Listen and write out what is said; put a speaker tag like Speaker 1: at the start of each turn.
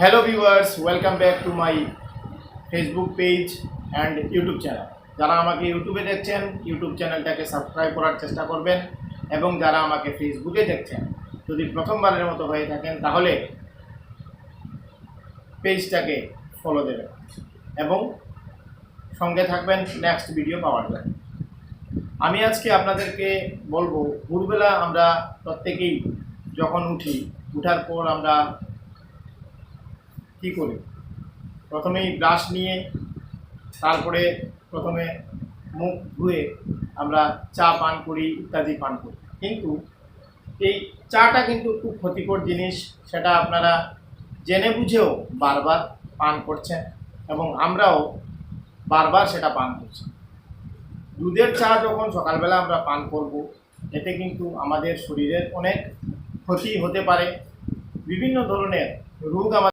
Speaker 1: Hello viewers, welcome back to my Facebook page and YouTube channel. যারা আমাকে ইউটিউবে দেখছেন, ইউটিউব চ্যানেলটাকে সাবস্ক্রাইব করার চেষ্টা করবেন, এবং যারা আমাকে ফেসবুকে দেখছেন, যদি প্রথমবারের মতো হয়ে থাকেন তাহলে পেজটাকে ফলো দেবেন এবং সঙ্গে থাকবেন নেক্সট ভিডিও পাওয়ার জন্য। আমি আজকে আপনাদেরকে বলবো, ভোরবেলা আমরা প্রত্যেকেই যখন উঠার পর আমরা কী করি? প্রথমেই ব্রাশ নিয়ে তারপরে প্রথমে মুখ ধুয়ে আমরা চা পান করি, ইত্যাদি পান করি। কিন্তু এই চাটা কিন্তু খুব ক্ষতিকর জিনিস, সেটা আপনারা জেনে বুঝেও বারবার পান করছেন এবং আমরাও বারবার সেটা পান করছি। দুধের চা যখন সকালবেলা আমরা পান করব, এতে কিন্তু আমাদের শরীরের অনেক ক্ষতি হতে পারে, বিভিন্ন ধরনের রোগ আমাদের